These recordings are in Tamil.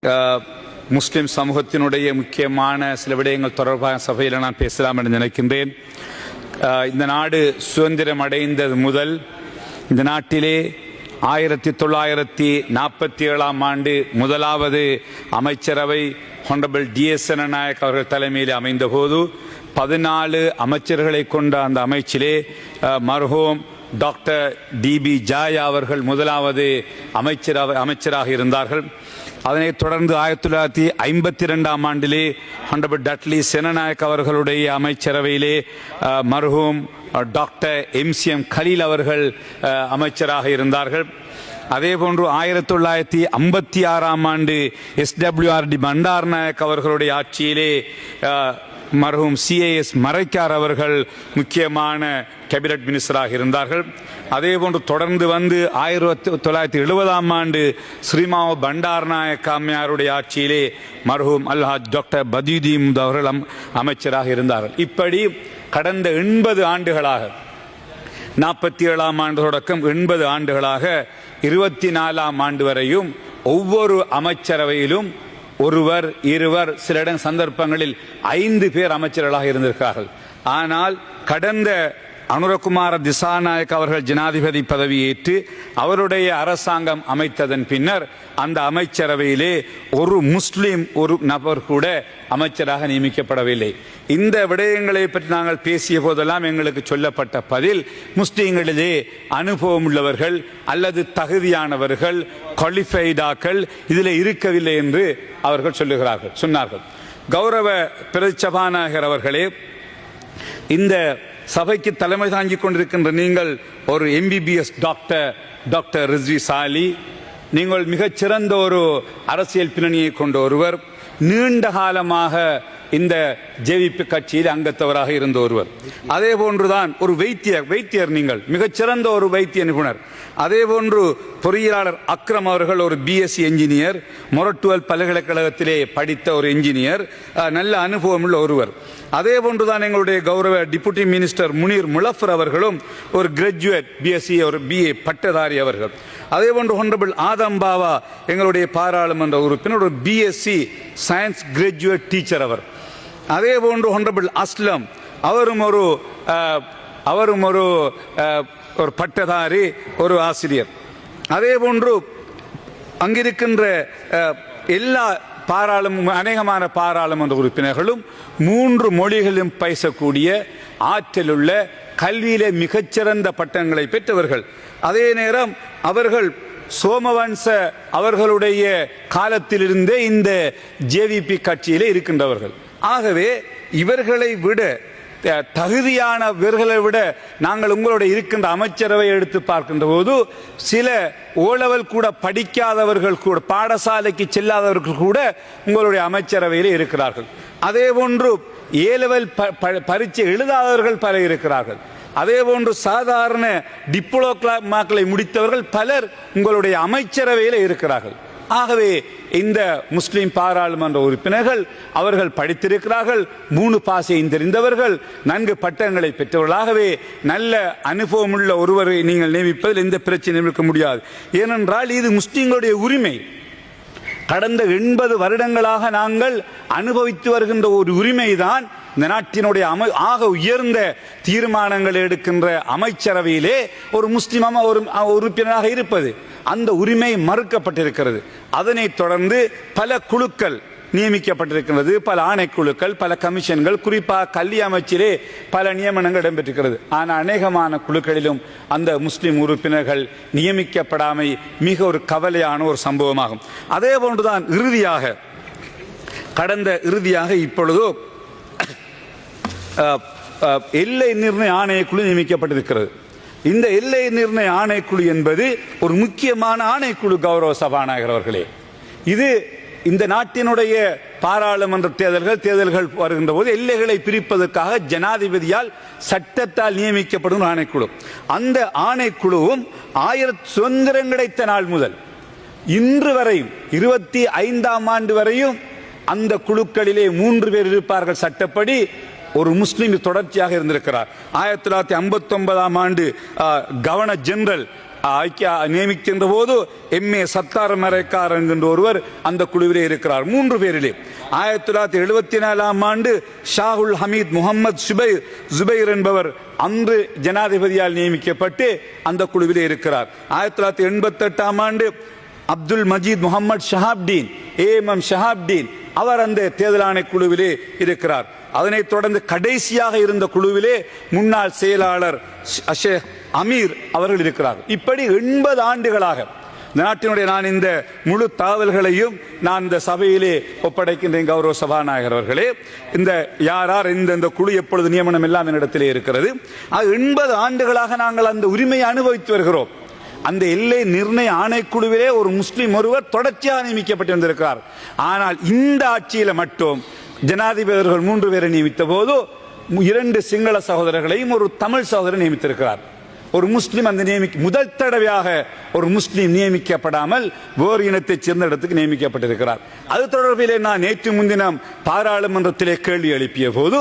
முஸ்லிம் சமூகத்தினுடைய முக்கியமான சில விடயங்கள் தொடர்பாக சபையில் நான் பேசலாம் என்று நினைக்கின்றேன். இந்த நாடு சுதந்திரம் அடைந்தது முதல் இந்த நாட்டிலே 1947ஆம் ஆண்டு முதலாவது அமைச்சரவை ஹொனரபிள் D.S. செனநாயக் அவர்கள் தலைமையில் அமைந்த போது 14 அமைச்சர்களை கொண்ட அந்த அமைச்சிலே மர்ஹூம் டாக்டர் D.B. ஜாயா அவர்கள் முதலாவது அமைச்சராக இருந்தார்கள். அதனைத் தொடர்ந்து 1952ஆம் ஆண்டிலே ஹொனரபிள் டட்லி செனநாயக் அவர்களுடைய அமைச்சரவையிலே மர்ஹூம் டாக்டர் M.C.M. கலீல் அவர்கள் அமைச்சராக இருந்தார்கள். அதேபோன்று 1956ஆம் ஆண்டு SWRD பண்டாரநாயக் அவர்களுடைய ஆட்சியிலே மர்ஹூம் CAS மரைக்கார் அவர்கள் முக்கியமான கேபினட் மினிஸ்டராக இருந்தார்கள். அதேபோன்று தொடர்ந்து வந்து 1970ஆம் ஆண்டு ஸ்ரீமாவோ பண்டாரநாயக் அம்மையாருடைய ஆட்சியிலே மர்ஹூம் அல்ஹாஜ் டாக்டர் பதியுதீன் அவர்கள் அமைச்சராக இருந்தார்கள். இப்படி கடந்த 80 ஆண்டுகளாக 47ஆம் ஆண்டு தொடக்கம் 80 ஆண்டுகளாக 24ஆம் ஆண்டு வரையும் ஒவ்வொரு அமைச்சரவையிலும் ஒருவர் இருவர் சில சந்தர்ப்பங்களில் 5 பேர் அமைச்சர்களாக இருந்திருக்கிறார்கள். ஆனால் கடந்த அனுரகுமார திசாநாயக் அவர்கள் ஜனாதிபதி பதவியேற்று அவருடைய அரசாங்கம் அமைத்ததன் பின்னர் அந்த அமைச்சரவையிலே ஒரு முஸ்லிம் ஒரு நபர் கூட அமைச்சராக நியமிக்கப்படவில்லை. இந்த விடயங்களை பற்றி நாங்கள் பேசிய போதெல்லாம் எங்களுக்கு சொல்லப்பட்ட பதில், முஸ்லிம்களிலே அனுபவம் உள்ளவர்கள் அல்லது தகுதியானவர்கள் குவாலிஃபைடாக்கள் இதில் இருக்கவில்லை என்று அவர்கள் சொன்னார்கள். கௌரவ பிரதிசபாநாயகர் அவர்களே, இந்த சபைக்கு தலைமை தாங்கிக் கொண்டிருக்கின்ற நீங்கள் ஒரு MBBS டாக்டர் ரிஸ்வி சாலி, நீங்கள் மிகச்சிறந்த ஒரு அரசியல் பின்னணியை கொண்ட ஒருவர், நீண்ட காலமாக இந்த JVP கட்சியில் அங்கத்தவராக இருந்த ஒருவர். அதே போன்றுதான் ஒரு வைத்தியர் நீங்கள் மிகச்சிறந்த ஒரு வைத்திய நிபுணர். அதே போன்று பொறியியலாளர் அக்ரம் அவர்கள் ஒரு BSc என்ஜினியர், மொரட்டுவல் பல்கலைக்கழகத்திலே படித்த ஒரு என்ஜினியர், நல்ல அனுபவம் உள்ள ஒருவர். அதே போன்றுதான் எங்களுடைய கௌரவ டிப்யூட்டி மினிஸ்டர் முனீர் முலஃபர் அவர்களும் ஒரு கிராஜுவேட் BSc ஒரு BA பட்டதாரி அவர்கள். அதே போன்று ஹொனரபிள் ஆதம் பாவா எங்களுடைய பாராளுமன்ற உறுப்பினர் ஒரு BSc சயின்ஸ் கிராஜுவேட் டீச்சர் அவர். அதே போன்று ஹொனரபிள் அஸ்லம் அவரும் ஒரு பட்டதாரி ஒரு ஆசிரியர். அதே போன்று அங்கிருக்கின்ற எல்லா அநேகமான பாராளுமன்ற உறுப்பினர்களும் 3 மொழிகளிலும் பேசக்கூடிய ஆற்றலுள்ள கல்வியிலே மிகச்சிறந்த பட்டங்களை பெற்றவர்கள். அதே நேரம் அவர்கள் சோமவன்ச அவர்களுடைய காலத்திலிருந்தே இந்த JVP கட்சியிலே இருக்கின்றவர்கள். ஆகவே இவர்களை விட தகுதியானவர்களை விட நாங்கள் உங்களுடைய இருக்கின்ற அமைச்சரவை எடுத்து பார்க்கின்ற போது சில ஓலவல் கூட படிக்காதவர்கள் கூட, பாடசாலைக்கு செல்லாதவர்கள் கூட உங்களுடைய அமைச்சரவையில் இருக்கிறார்கள். அதே போன்று ஏலவல் பரீட்சை எழுதாதவர்கள் பலர் இருக்கிறார்கள். அதே போன்று சாதாரண டிப்ளோமாக்களை முடித்தவர்கள் பலர் உங்களுடைய அமைச்சரவையில் இருக்கிறார்கள். ஆகவே இந்த முஸ்லிம் பாராளுமன்ற உறுப்பினர்கள் அவர்கள் படித்திருக்கிறார்கள், 3 பாஷையும் தெரிந்தவர்கள், நன்கு பட்டங்களை பெற்றவர்களாகவே நல்ல அனுபவம் உள்ள ஒருவரை நீங்கள் நியமிப்பதில் எந்த பிரச்சனையும் இருக்க முடியாது. ஏனென்றால் இது முஸ்லிம்களுடைய உரிமை. கடந்த 80 வருடங்களாக நாங்கள் அனுபவித்து வருகின்ற ஒரு உரிமைதான் இந்த நாட்டினுடைய ஆக உயர்ந்த தீர்மானங்கள் எடுக்கின்ற அமைச்சரவையிலே ஒரு முஸ்லிம் ஒரு உறுப்பினராக இருப்பது. அந்த உரிமை மறுக்கப்பட்டிருக்கிறது. அதனைத் தொடர்ந்து பல குழுக்கள் நியமிக்கப்பட்டிருக்கிறது, பல ஆணைக்குழுக்கள், பல கமிஷன்கள், குறிப்பாக கல்வி அமைச்சிலே பல நியமனங்கள் இடம்பெற்றிருக்கிறது. ஆனால் அநேகமான குழுக்களிலும் அந்த முஸ்லிம் உறுப்பினர்கள் நியமிக்கப்படாமை மிக ஒரு கவலையான ஒரு சம்பவமாகும். அதே போன்றுதான் இறுதியாக இப்பொழுது எல்லை நிர்ணய ஆணையக்குழு நியமிக்கப்பட்டிருக்கிறது. இந்த எல்லை நிர்ணய ஆணைக்குழு என்பது ஒரு முக்கியமான ஆணைக்குழு. கௌரவ சபாநாயகர் அவர்களே, இது இந்த நாட்டினுடைய பாராளுமன்ற தேர்தல்கள் வருகின்ற போது எல்லைகளை பிரிப்பதற்காக ஜனாதிபதியால் சட்டத்தால் நியமிக்கப்படும் ஆணைக்குழு. அந்த ஆணைக்குழுவும் சுதந்திரம் கிடைத்த நாள் முதல் இன்று வரையும் 25ஆம் ஆண்டு வரையும் அந்த குழுக்களிலே 3 பேர் இருப்பார்கள். சட்டப்படி ஒரு முஸ்லிம் தொடர்ச்சியாக இருந்திருக்கிறார். 1959ஆம் ஆண்டு கவர்னர் ஜெனரல் நியமிக்கின்ற போது MA சத்தார் மரைக்கார் என்கின்ற ஒருவர் அந்த குழுவிலே இருக்கிறார். 3 பேரிலே 1974ஆம் ஆண்டு ஷாகுல் ஹமீத் முகமது ஜுபைர் என்பவர் அன்று ஜனாதிபதியால் நியமிக்கப்பட்டு அந்த குழுவிலே இருக்கிறார். 1988ஆம் ஆண்டு அப்துல் மஜீத் முகமது ஷஹாப்டீன் AMM ஷஹாப்டீன் அவர் அந்த தேர்தல் ஆணைக்குழுவிலே இருக்கிறார். அதனைத் தொடர்ந்து கடைசியாக இருந்த குழுவிலே முன்னாள் செயலாளர் ஷேக் அமீர் அவர்கள் இருக்கிறார். இப்படி 80 ஆண்டுகளாக இந்த நாட்டினுடைய நான் இந்த முழு தகவல்களையும் நான் இந்த சபையிலே ஒப்படைக்கின்றேன். கௌரவ சபாநாயகர் அவர்களே, இந்த யார் இந்த குழு எப்பொழுது நியமனம் எல்லாம் என்னிடத்திலே இருக்கிறது. 80 ஆண்டுகளாக நாங்கள் அந்த உரிமையை அனுபவித்து வருகிறோம். அந்த எல்லை நிர்ணய ஆணைக்குழுவிலே ஒரு முஸ்லிம் ஒருவர் தொடர்ச்சியாக நியமிக்கப்பட்டு வந்திருக்கிறார். ஆனால் இந்த ஆட்சியில் மட்டும் ஜனாதிபதி அவர்கள் 3 பேரை நியமித்த போது 2 சிங்கள சகோதரர்களையும் ஒரு தமிழ் சகோதரர் நியமித்திருக்கிறார். ஒரு முஸ்லிம் அந்த முதல் தடவையாக ஒரு முஸ்லிம் நியமிக்கப்படாமல் வேறு இனத்தைச் சேர்ந்த இடத்துக்கு நியமிக்கப்பட்டிருக்கிறார். அது தொடர்பிலே நான் நேற்று முன்தினம் பாராளுமன்றத்திலே கேள்வி எழுப்பிய போது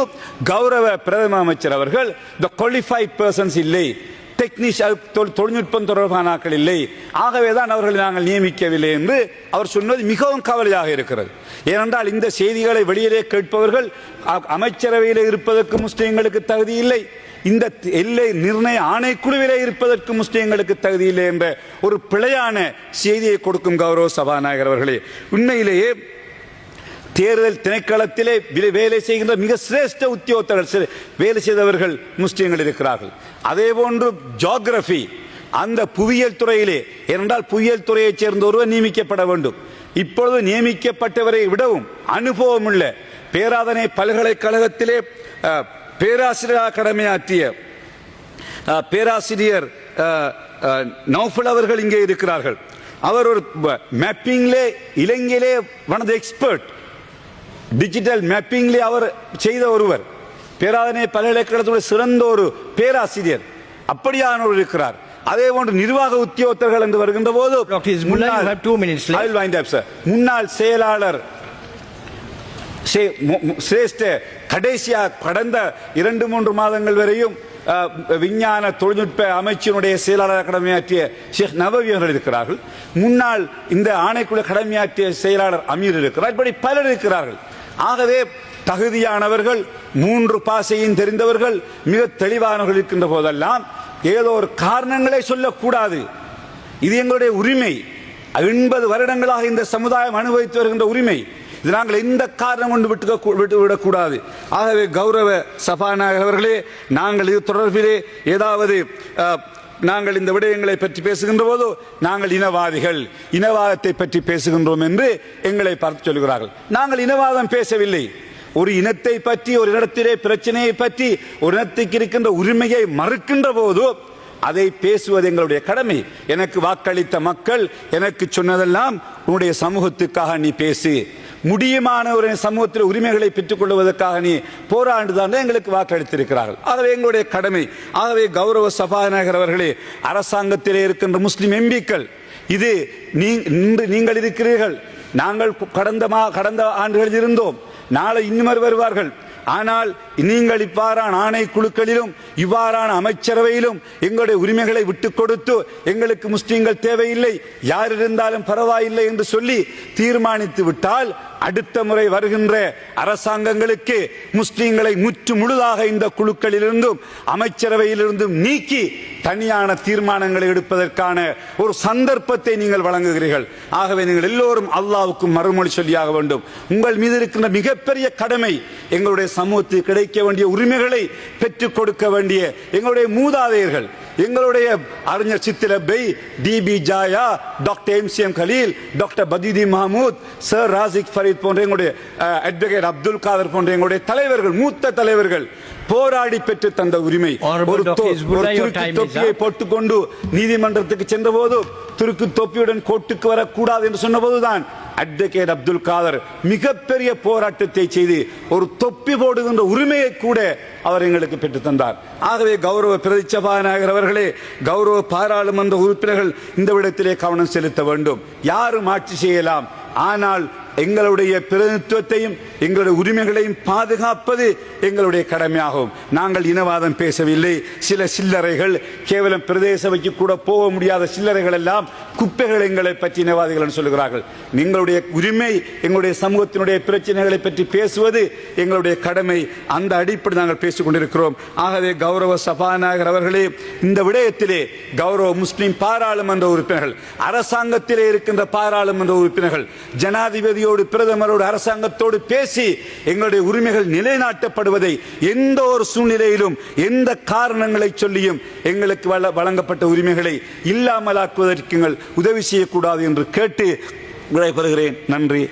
கௌரவ பிரதம அமைச்சர் அவர்கள் தி குவாலிஃபைட் பர்சன்ஸ் இல்லை, தொழில்நுட்பம் தொடர்பான ஆட்கள் இல்லை, ஆகவேதான் அவர்களை நாங்கள் நியமிக்கவில்லை என்று அவர் சொன்னது மிகவும் கவலையாக இருக்கிறது. ஏனென்றால் இந்த செய்திகளை வெளியிலே கேட்பவர்கள் அமைச்சரவையில் இருப்பதற்கு முஸ்லிம்களுக்கு தகுதி இல்லை, இந்த எல்லை நிர்ணய ஆணைக்குழுவிலே இருப்பதற்கு முஸ்லிம்களுக்கு தகுதி இல்லை என்ற ஒரு பிழையான செய்தியை கொடுக்கும் கௌரவ சபாநாயகர் அவர்களே. உண்மையிலேயே தேர்தல் திணைக்களத்திலே வேலை செய்கின்ற மிக சிரேஷ்ட உத்தியோகத்தர்கள் வேலை செய்தவர்கள் முஸ்லிம்கள் இருக்கிறார்கள். அதே போன்று ஜியோகிராபி அந்த புவியியல் துறையிலே, ஏனென்றால் புவியியல் துறையைச் சேர்ந்த ஒருவர் நியமிக்கப்பட வேண்டும். இப்பொழுது நியமிக்கப்பட்டவரை விடவும் அனுபவம் உள்ள பேராதனை பல்கலைக்கழகத்திலே பேராசிரியராக கடமையாற்றிய பேராசிரியர் நௌஃபல் அவர்கள் இங்கே இருக்கிறார்கள். அவர் ஒரு மேப்பிங்லே இலங்கையிலே one of the expert, digital மேப்பிங்லே அவர் செய்த ஒருவர், பேராதனை பல்கலைக்கழகத்துடைய சிறந்த ஒரு பேராசிரியர், அப்படியானவர் இருக்கிறார். அதே போன்று நிர்வாக உத்தியோகத்தர்கள் என்று வருகின்ற போது முன்னாள் செயலாளர் சிரேஷ்ட கடைசியாக கடந்த 2-3 மாதங்கள் வரையும் விஞ்ஞான தொழில்நுட்ப அமைச்சினுடைய செயலாளர் கடமையாற்றிய ஷேக் நபவி அவர்கள் இருக்கிறார்கள். முன்னாள் இந்த ஆணைக்குழு கடமையாற்றிய செயலாளர் அமீர் இருக்கிறார். இப்படி பலர் இருக்கிறார்கள். ஆகவே தகுதியானவர்கள், 3 பாஷையும் தெரிந்தவர்கள், மிக தெளிவானவர்கள் இருக்கின்ற போதெல்லாம் ஏதோ ஒரு காரணங்களை சொல்லக்கூடாது. இது எங்களுடைய உரிமை. 80 வருடங்களாக இந்த சமுதாயம் அனுபவித்து வருகின்ற உரிமை. இது நாங்கள் எந்த காரணம் கொண்டு விட்டுவிடக்கூடாது. ஆகவே கௌரவ சபாநாயகர் அவர்களே, நாங்கள் இது தொடர்பிலே ஏதாவது நாங்கள் இந்த விடயங்களை பற்றி பேசுகின்ற போது நாங்கள் இனவாதிகள், இனவாதத்தை பற்றி பேசுகின்றோம் என்று எங்களை பார்த்து சொல்கிறார்கள். நாங்கள் இனவாதம் பேசவில்லை. ஒரு இனத்தை பற்றி, ஒரு இடத்திலே பிரச்சனையை பற்றி, ஒரு இனத்துக்கு இருக்கின்ற உரிமையை மறுக்கின்ற போது அதை பேசுவது எங்களுடைய கடமை. எனக்கு வாக்களித்த மக்கள் எனக்கு சொன்னதெல்லாம் உன்னுடைய சமூகத்துக்காக நீ பேசு, முடியுமான ஒரு சமூகத்தில் உரிமைகளை பெற்றுக் கொள்வதற்காக நீ போராண்டுதான் எங்களுக்கு வாக்களித்திருக்கிறார்கள். ஆகவே எங்களுடைய கடமை. ஆகவே கௌரவ சபாநாயகர் அவர்களே, அரசாங்கத்திலே இருக்கின்ற முஸ்லிம் எம்பிக்கள், இது நீங்கள் இருக்கிறீர்கள், நாங்கள் கடந்த ஆண்டுகளில் இருந்தோம், நாளை இன்னும் வருவார்கள். ஆனால் நீங்கள் இவ்வாறான ஆணைக்குழுக்களிலும் இவ்வாறான அமைச்சரவையிலும் எங்களுடைய உரிமைகளை விட்டுக் கொடுத்து எங்களுக்கு முஸ்லிம்கள் தேவையில்லை, யார் இருந்தாலும் பரவாயில்லை என்று சொல்லி தீர்மானித்து விட்டால் அடுத்த முறை வருகின்ற அரசாங்கங்களுக்கு முஸ்லிம்களை முற்று முழுதாக இந்த குழுக்களிலிருந்தும் அமைச்சரவையிலிருந்தும் நீக்கி தனியான தீர்மானங்களை எடுப்பதற்கான ஒரு சந்தர்ப்பத்தை நீங்கள் வழங்குகிறீர்கள். ஆகவே நீங்கள் எல்லோரும் அல்லாஹ்வுக்கு மறுமொழி சொல்லியாக வேண்டும். உங்கள் மீது இருக்கின்ற மிகப்பெரிய கடமை எங்களுடைய சமூகத்தில் கிடைக்க வேண்டிய உரிமைகளை பெற்றுக் கொடுக்க வேண்டிய எங்களுடைய மூதாதையர்கள், எங்களுடைய அறிஞர் சித்திரபை, DB Jayah, doctor MCM Kaleel, doctor பதீதி மஹமூத், சர் ராசிக் ஃபரீத் போன்ற எங்களுடைய அட்வொகேட் அப்துல் காதர் போன்ற எங்களுடைய தலைவர்கள், மூத்த தலைவர்கள் போராடி பெற்று தந்த உரிமை. ஒரு தொப்பியை போட்டுக்கொண்டு நீதிமன்றத்துக்கு சென்ற போது துருக்கு தொப்பியுடன் கோர்ட்டுக்கு வரக்கூடாது என்று சொன்ன போதுதான் அட்வொகேட் அப்துல் காதர் மிகப்பெரிய போராட்டத்தை செய்து ஒரு தொப்பி போடுகின்ற உரிமையை கூட அவர் எங்களுக்கு பெற்று தந்தார். ஆகவே கௌரவ பிரதி சபாநாயகர் அவர்களே, கௌரவ பாராளுமன்ற உறுப்பினர்கள் இந்த விடத்திலே கவனம் செலுத்த வேண்டும். யாரும் ஆட்சி செய்யலாம், ஆனால் எங்களுடைய பிரதிநிதித்துவத்தையும் எங்களுடைய உரிமைகளையும் பாதுகாப்பது எங்களுடைய கடமையாகும். நாங்கள் இனவாதம் பேசவில்லை. சில சில்லறைகள் கேவலம் பிரதேச சபைக்கு கூட போக முடியாத சில்லறைகள் எல்லாம் குப்பைகள் எங்களை பற்றி இனவாதிகள் சொல்லுகிறார்கள். எங்களுடைய உரிமை, எங்களுடைய சமூகத்தினுடைய பிரச்சனைகளை பற்றி பேசுவது எங்களுடைய கடமை. அந்த அடிப்படை நாங்கள் பேசிக் கொண்டிருக்கிறோம். ஆகவே கௌரவ சபாநாயகர் அவர்களே, இந்த விடயத்திலே கௌரவ முஸ்லிம் பாராளுமன்ற உறுப்பினர்கள், அரசாங்கத்திலே இருக்கின்ற பாராளுமன்ற உறுப்பினர்கள் ஜனாதிபதியோடு பிரதமரோடு அரசாங்கத்தோடு பேசி எங்களுடைய உரிமைகள் நிலைநாட்டப்படுவதை எந்த ஒரு சூழ்நிலையிலும் எந்த காரணங்களை சொல்லியும் எங்களுக்கு வழங்கப்பட்ட உரிமைகளை இல்லாமலாக்குவதற்கு உதவி செய்யக்கூடாது என்று கேட்டு விடைபெறுகிறேன். நன்றி.